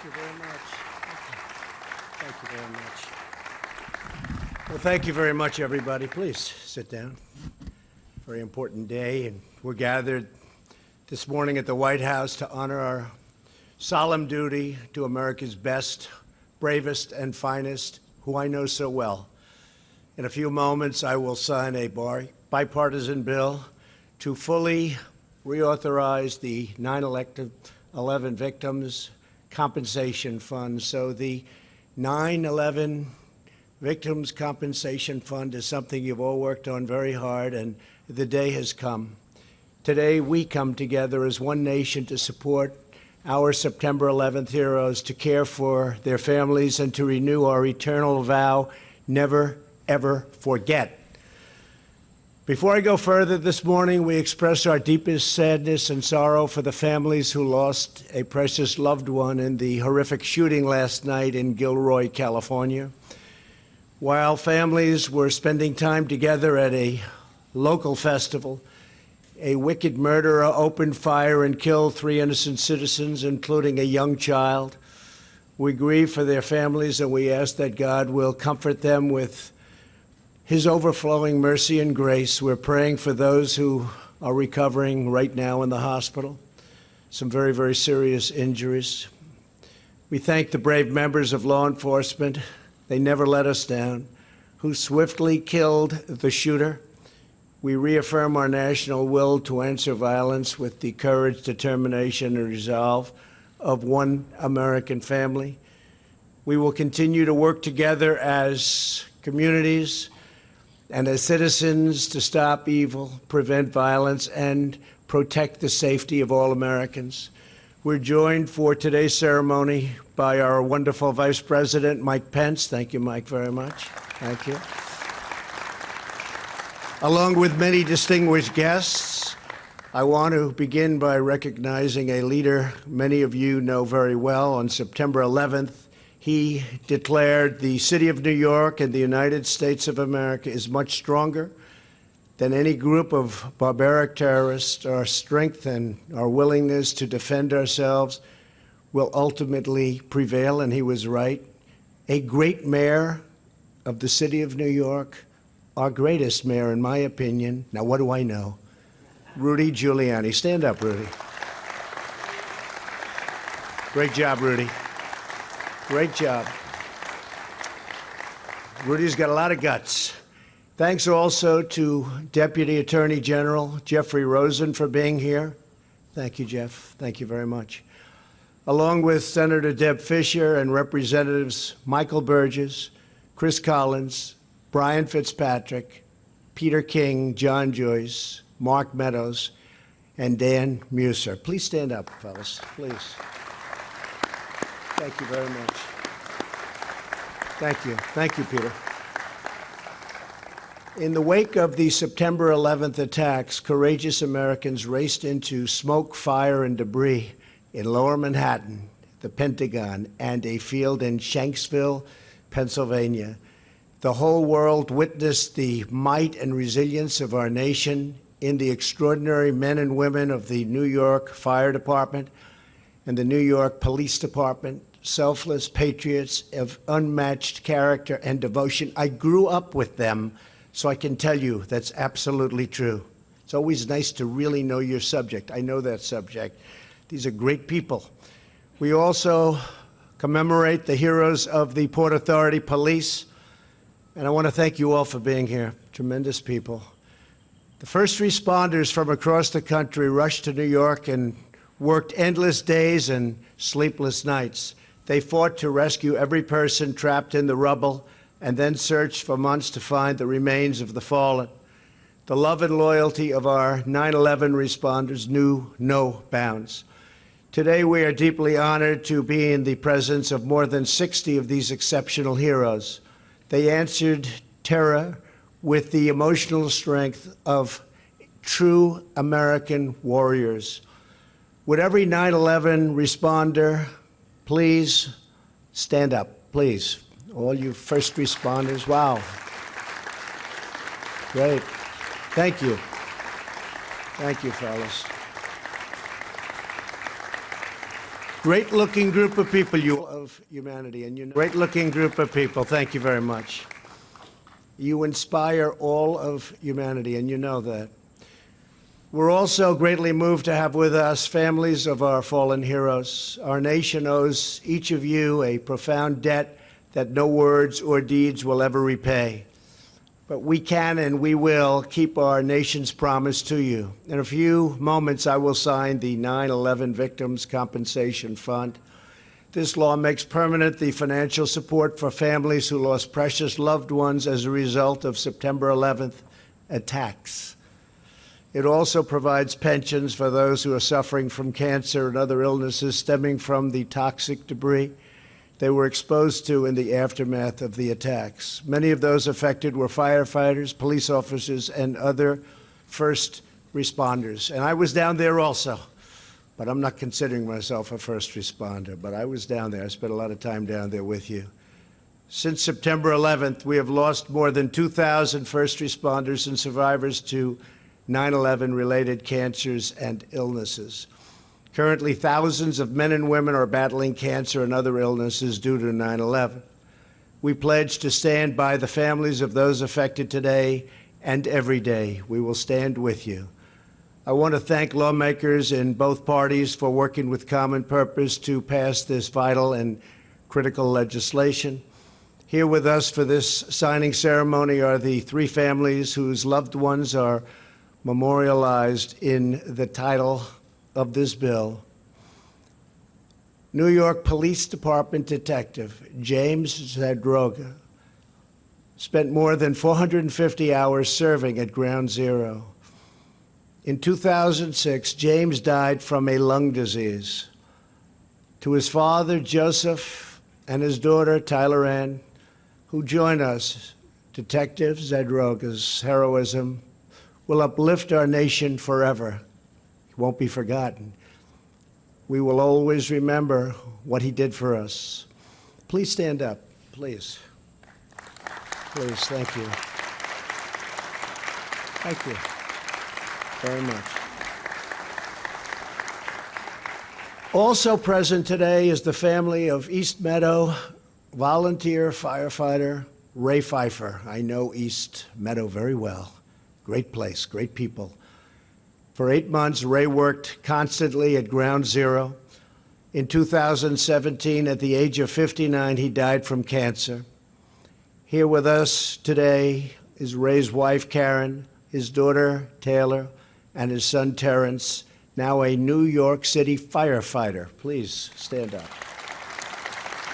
Thank you very much. Thank you very much. Well, thank you very much, everybody. Please sit down. Very important day, and we're gathered this morning at the White House to honor our solemn duty to America's best, bravest, and finest, who I know so well. In a few moments, I will sign a bipartisan bill to fully reauthorize the 9/11 victims' compensation fund. So the 9/11 Victims Compensation Fund is something you've all worked on very hard, and the day has come. Today, we come together as one nation to support our September 11th heroes, to care for their families, and to renew our eternal vow, never, ever forget. Before I go further this morning, we express our deepest sadness and sorrow for the families who lost a precious loved one in the horrific shooting last night in Gilroy, California. While families were spending time together at a local festival, a wicked murderer opened fire and killed 3 innocent citizens, including a young child. We grieve for their families, and we ask that God will comfort them with His overflowing mercy and grace. We're praying for those who are recovering right now in the hospital, some very, very serious injuries. We thank the brave members of law enforcement. They never let us down, who swiftly killed the shooter. We reaffirm our national will to answer violence with the courage, determination, and resolve of one American family. We will continue to work together as communities and as citizens to stop evil, prevent violence, and protect the safety of all Americans. We're joined for today's ceremony by our wonderful Vice President, Mike Pence. Thank you, Mike, very much. Thank you. Along with many distinguished guests, I want to begin by recognizing a leader many of you know very well. On September 11th, he declared the city of New York and the United States of America is much stronger than any group of barbaric terrorists. Our strength and our willingness to defend ourselves will ultimately prevail, and he was right. A great mayor of the city of New York, our greatest mayor, in my opinion. Now, what do I know? Rudy Giuliani. Stand up, Rudy. Great job, Rudy. Great job. Rudy's got a lot of guts. Thanks also to Deputy Attorney General Jeffrey Rosen for being here. Thank you, Jeff. Thank you very much. Along with Senator Deb Fischer and Representatives Michael Burgess, Chris Collins, Brian Fitzpatrick, Peter King, John Joyce, Mark Meadows, and Dan Muser. Please stand up, fellas, please. Thank you very much. Thank you. Thank you, Peter. In the wake of the September 11th attacks, courageous Americans raced into smoke, fire, and debris in Lower Manhattan, the Pentagon, and a field in Shanksville, Pennsylvania. The whole world witnessed the might and resilience of our nation in the extraordinary men and women of the New York Fire Department and the New York Police Department, selfless patriots of unmatched character and devotion. I grew up with them, so I can tell you that's absolutely true. It's always nice to really know your subject. I know that subject. These are great people. We also commemorate the heroes of the Port Authority Police, and I want to thank you all for being here. Tremendous people. The first responders from across the country rushed to New York and worked endless days and sleepless nights. They fought to rescue every person trapped in the rubble and then searched for months to find the remains of the fallen. The love and loyalty of our 9/11 responders knew no bounds. Today, we are deeply honored to be in the presence of more than 60 of these exceptional heroes. They answered terror with the emotional strength of true American warriors. Would every 9/11 responder please stand up, please? All you first responders, wow. Great. Thank you. Thank you, fellas. Great-looking group of people, you of humanity, and you know, great-looking group of people. Thank you very much. You inspire all of humanity, and you know that. We're also greatly moved to have with us families of our fallen heroes. Our nation owes each of you a profound debt that no words or deeds will ever repay. But we can and we will keep our nation's promise to you. In a few moments, I will sign the 9/11 Victims Compensation Fund. This law makes permanent the financial support for families who lost precious loved ones as a result of September 11th attacks. It also provides pensions for those who are suffering from cancer and other illnesses stemming from the toxic debris they were exposed to in the aftermath of the attacks. Many of those affected were firefighters, police officers, and other first responders. And I was down there also, but I'm not considering myself a first responder, but I was down there. I spent a lot of time down there with you. Since September 11th, we have lost more than 2,000 first responders and survivors to 9/11 related cancers and illnesses. Currently, thousands of men and women are battling cancer and other illnesses due to 9/11. We pledge to stand by the families of those affected today and every day. We will stand with you. I want to thank lawmakers in both parties for working with common purpose to pass this vital and critical legislation. Here with us for this signing ceremony are the three families whose loved ones are memorialized in the title of this bill. New York Police Department Detective James Zadroga spent more than 450 hours serving at Ground Zero. In 2006, James died from a lung disease. To his father, Joseph, and his daughter, Tyler Ann, who join us, Detective Zadroga's heroism will uplift our nation forever. It won't be forgotten. We will always remember what he did for us. Please stand up, please. Please, thank you. Thank you very much. Also present today is the family of East Meadow volunteer firefighter Ray Pfeiffer. I know East Meadow very well. Great place, great people. For 8 months, Ray worked constantly at Ground Zero. In 2017, at the age of 59, he died from cancer. Here with us today is Ray's wife, Karen, his daughter, Taylor, and his son, Terrence, now a New York City firefighter. Please stand up.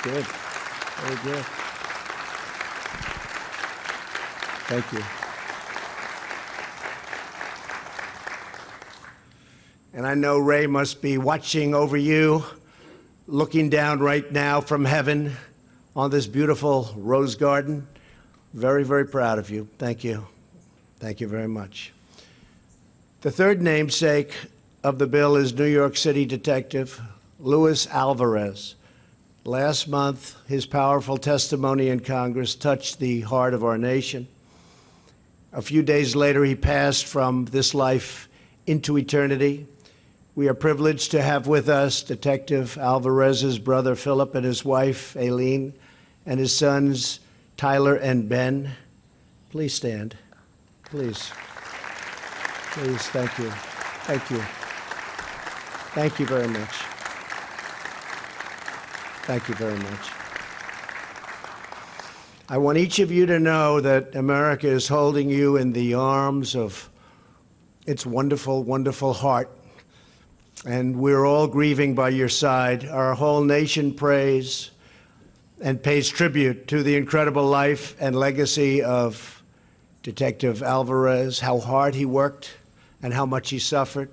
Good. Very good. Thank you. And I know Ray must be watching over you, looking down right now from heaven on this beautiful rose garden. Very, very proud of you. Thank you. Thank you very much. The third namesake of the bill is New York City Detective Luis Alvarez. Last month, his powerful testimony in Congress touched the heart of our nation. A few days later, he passed from this life into eternity. We are privileged to have with us Detective Alvarez's brother, Philip, and his wife, Aileen, and his sons, Tyler and Ben. Please stand. Please. Please, thank you. Thank you. Thank you very much. Thank you very much. I want each of you to know that America is holding you in the arms of its wonderful, wonderful heart. And we're all grieving by your side. Our whole nation prays and pays tribute to the incredible life and legacy of Detective Alvarez, how hard he worked and how much he suffered.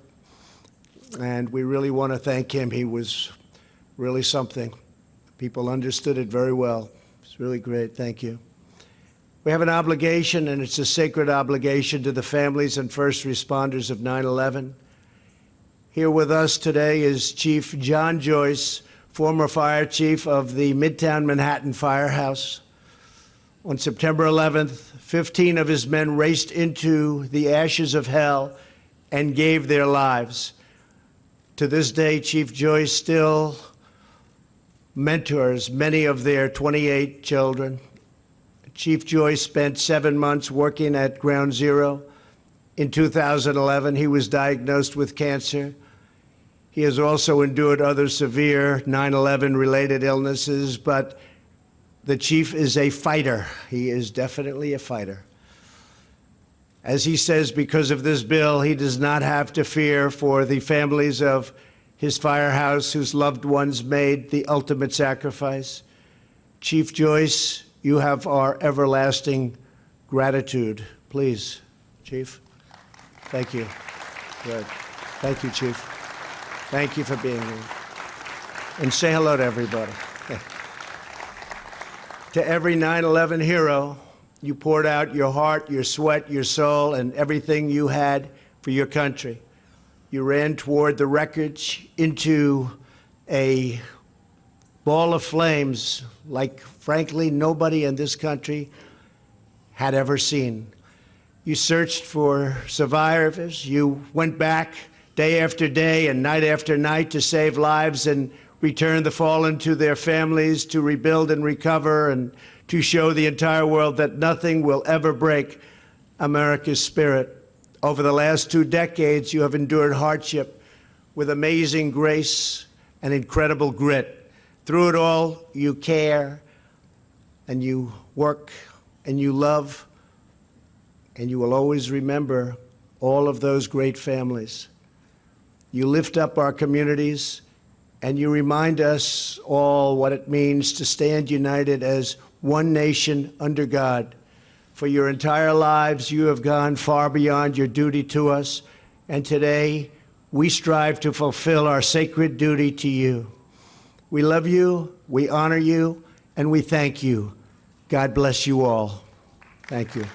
And we really want to thank him. He was really something. People understood it very well. It's really great. Thank you. We have an obligation, and it's a sacred obligation to the families and first responders of 9/11. Here with us today is Chief John Joyce, former fire chief of the Midtown Manhattan Firehouse. On September 11th, 15 of his men raced into the ashes of hell and gave their lives. To this day, Chief Joyce still mentors many of their 28 children. Chief Joyce spent 7 months working at Ground Zero. In 2011, he was diagnosed with cancer. He has also endured other severe 9/11 related illnesses, but the chief is a fighter. He is definitely a fighter. As he says, because of this bill, he does not have to fear for the families of his firehouse whose loved ones made the ultimate sacrifice. Chief Joyce, you have our everlasting gratitude. Please, Chief. Thank you. Good. Thank you, Chief. Thank you for being here. And say hello to everybody. To every 9/11 hero, you poured out your heart, your sweat, your soul, and everything you had for your country. You ran toward the wreckage into a ball of flames like, frankly, nobody in this country had ever seen. You searched for survivors. You went back day after day and night after night to save lives and return the fallen to their families, to rebuild and recover, and to show the entire world that nothing will ever break America's spirit. Over the last 2 decades, you have endured hardship with amazing grace and incredible grit. Through it all, you care, and you work, and you love, and you will always remember all of those great families. You lift up our communities, and you remind us all what it means to stand united as one nation under God. For your entire lives, you have gone far beyond your duty to us, and today we strive to fulfill our sacred duty to you. We love you, we honor you, and we thank you. God bless you all. Thank you.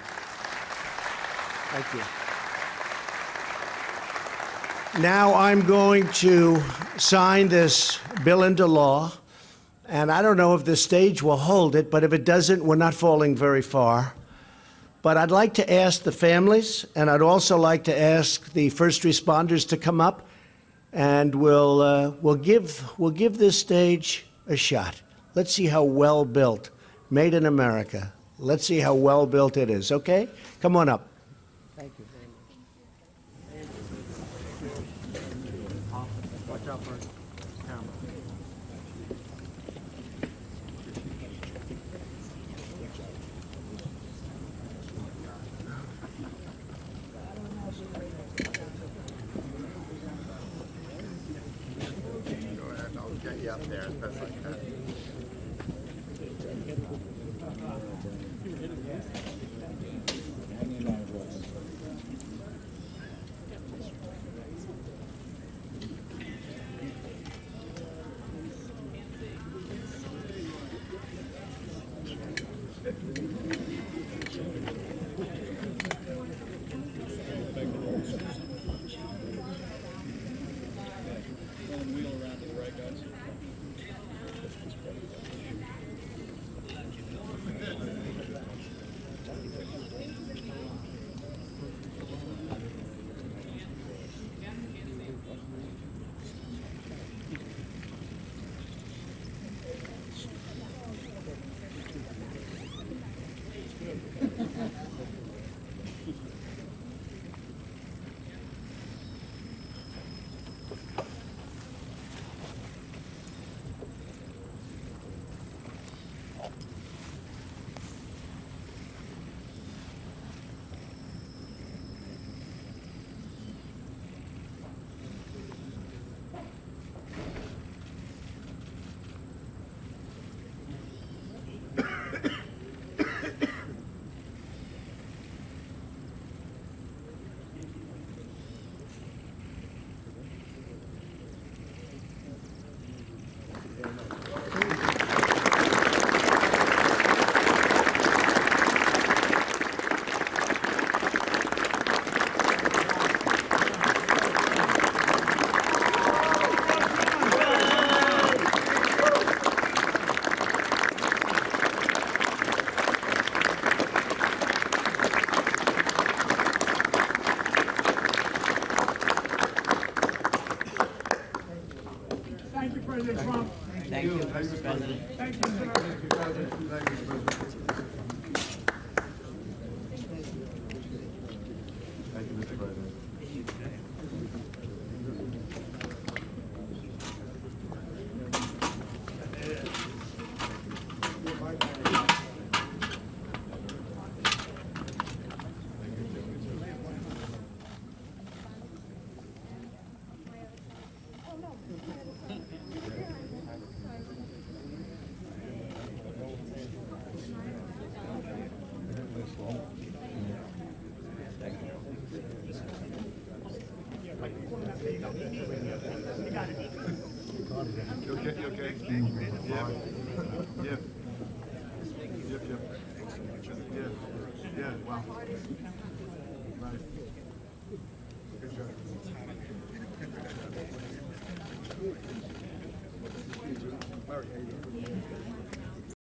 Thank you. Now I'm going to sign this bill into law, and I don't know if the stage will hold it, but if it doesn't, we're not falling very far. But I'd like to ask the families, and I'd also like to ask the first responders to come up, and we'll give this stage a shot. Let's see how well built, made in America. Let's see how well built it is. Okay, come on up. Thank you very much. Watch out for camera. Get you up there as best I can. Thank you, Mr. President. Thank you, Mr. President. Thank you, Mr. President. Thank you, Mr. President. You okay? You okay? Yeah. Yeah. Yep, yep. Yeah. Yeah, wow. Right. Good job. Larry, how you doing?